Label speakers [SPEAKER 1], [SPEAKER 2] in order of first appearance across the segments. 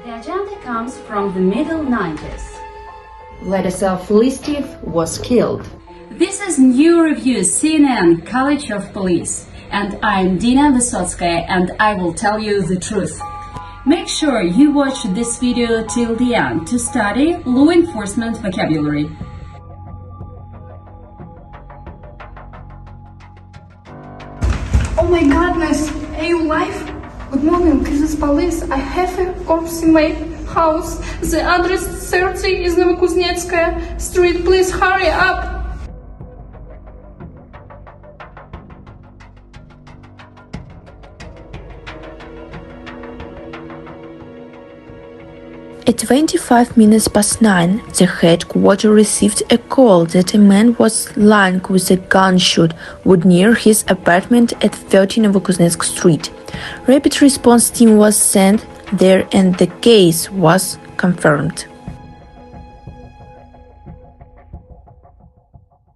[SPEAKER 1] The agenda comes from the middle 90s.
[SPEAKER 2] Wladислava Listьev was killed.
[SPEAKER 1] This is New Review CNN College of Police, and I'm Dina Высоцкая, and I will tell you the truth. Make sure you watch this video till the end to study law enforcement vocabulary.
[SPEAKER 3] Oh my goodness, are you alive? Good morning, this is police. I have a corpse in my house. The address 30 is Novokuzhnetskaya Street. Please hurry up.
[SPEAKER 4] At 25 minutes past 9, the headquarters received a call that a man was lying with a gunshot wood near his apartment at 30 Novokuzhnetsk Street. Rapid response team was sent there and the case was confirmed.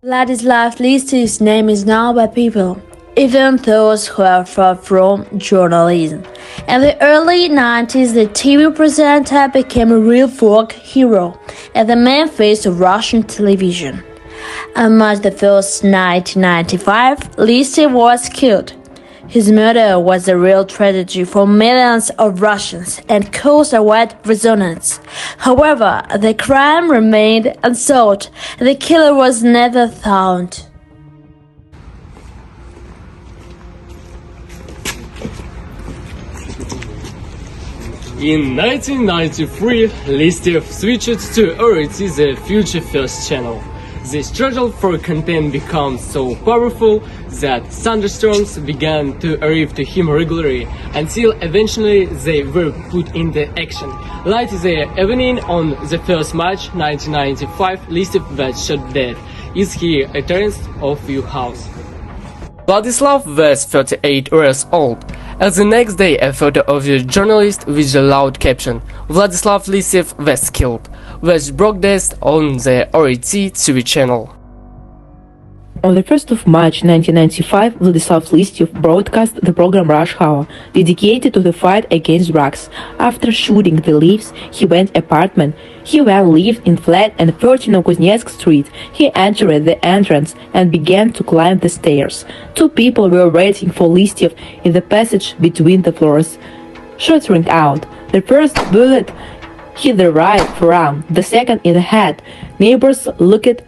[SPEAKER 4] Wladислava Listьев's name is known by people, even those who are far from journalism. In the early 90s, the TV presenter became a real folk hero and the main face of Russian television. On March 1st, 1995, Listьев was killed. His murder was a real tragedy for millions of Russians and caused a wide resonance. However, the crime remained unsolved and the killer was never found.
[SPEAKER 5] In 1993, Listьев switched to RT, the Future First channel. The struggle for content became so powerful that thunderstorms began to arrive to him regularly, until eventually they were put into action. Late the evening on the 1st March 1995, Listьев was shot dead. Is he a terrorist of your house? Vladislav was 38 years old. As the next day, a photo of the journalist with the loud caption, Wladислava Listьev was killed, was broadcast on the RT TV channel.
[SPEAKER 2] On the 1st of March 1995, Wladислava Listьev broadcast the program Rush Hour, dedicated to the fight against drugs. After shooting the leaves, he went apartment. He well lived in flat and 30 Novokuzhnetsk Street. He entered the entrance and began to climb the stairs. Two people were waiting for Listьev in the passage between the floors. Shots rang out. The first bullet hit the right forearm, the second in the head. Neighbors looked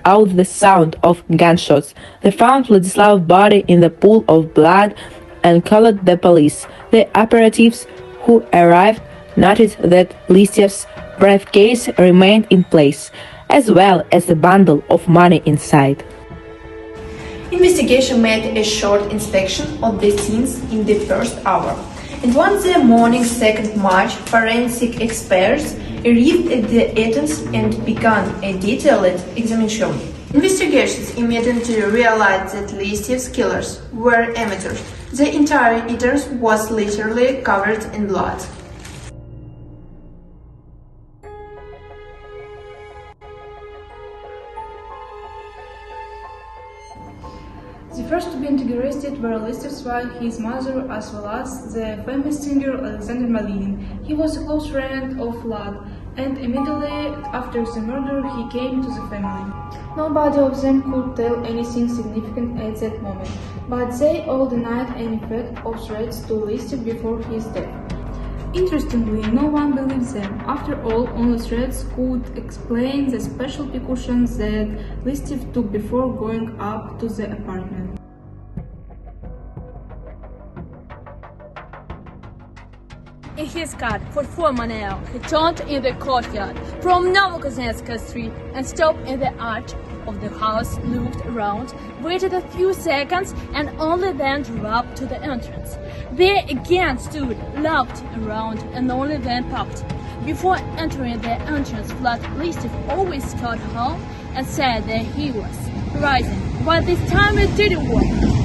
[SPEAKER 2] out the sound of gunshots. They found Vladislav's body in the pool of blood and called the police. The operatives who arrived noticed that Listьev's briefcase remained in place, as well as a bundle of money inside.
[SPEAKER 3] Investigation made a short inspection of the scenes in the first hour. And on the morning 2nd March, forensic experts arrived at the Athens and began a detailed examination. Investigations immediately realized that Listьev's killers were amateurs. The entire Athens was literally covered in blood.
[SPEAKER 6] The first to be arrested were Listьev's wife, his mother, as well as the famous singer Alexander Malinin. He was a close friend of Vlad, and immediately after the murder he came to the family. Nobody of them could tell anything significant at that moment, but they all denied any fact of threats to Listьev before his death. Interestingly, no one believed them. After all, only threats could explain the special precautions that Listьev took before going up to the apartment.
[SPEAKER 7] In his car for 4 miles, he turned in the courtyard from Novokuzhnetsk Street and stopped in the arch of the house, looked around, waited a few seconds, and only then drove up to the entrance. There again stood, looked around, and only then parked. Before entering the entrance flat, Listьev always stayed home and said that he was rising, but this time it didn't work.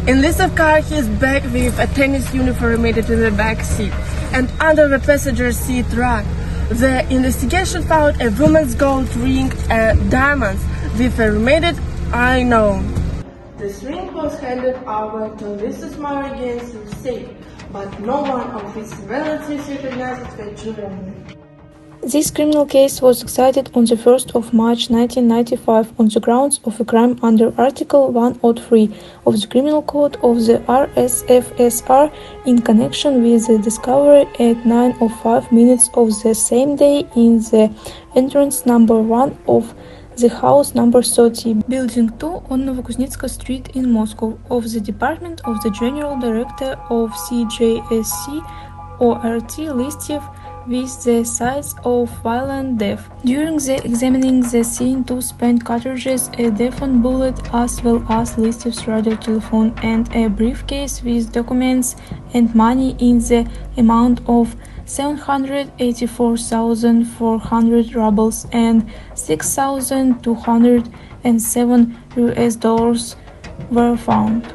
[SPEAKER 8] In Listьev's car, he is back with a tennis uniform made in the back seat and under the passenger seat rack. The investigation found a woman's gold ring and diamonds with a remaining unknown. This ring was handed over to Mrs. Morrigan's estate, but no one of his relatives recognized the jewelry.
[SPEAKER 9] This criminal case was decided on the 1st of March 1995 on the grounds of a crime under Article 103 of the Criminal Code of the RSFSR in connection with the discovery at 9:05 minutes of the same day in the entrance number 1 of the house number 30, building 2 on Novokuzhnetska Street in Moscow, of the Department of the General Director of CJSC ORT Listyev, with the sites of violent death. During the examining the scene, 2 spent cartridges, a deafened bullet, as well as Listyev's radio telephone, and a briefcase with documents and money in the amount of 784,400 rubles and $6,207 were found.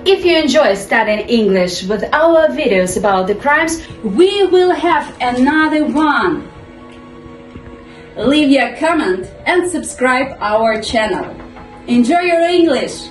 [SPEAKER 1] If you enjoy studying English with our videos about the crimes, we will have another one. Leave your comment and subscribe our channel. Enjoy your English!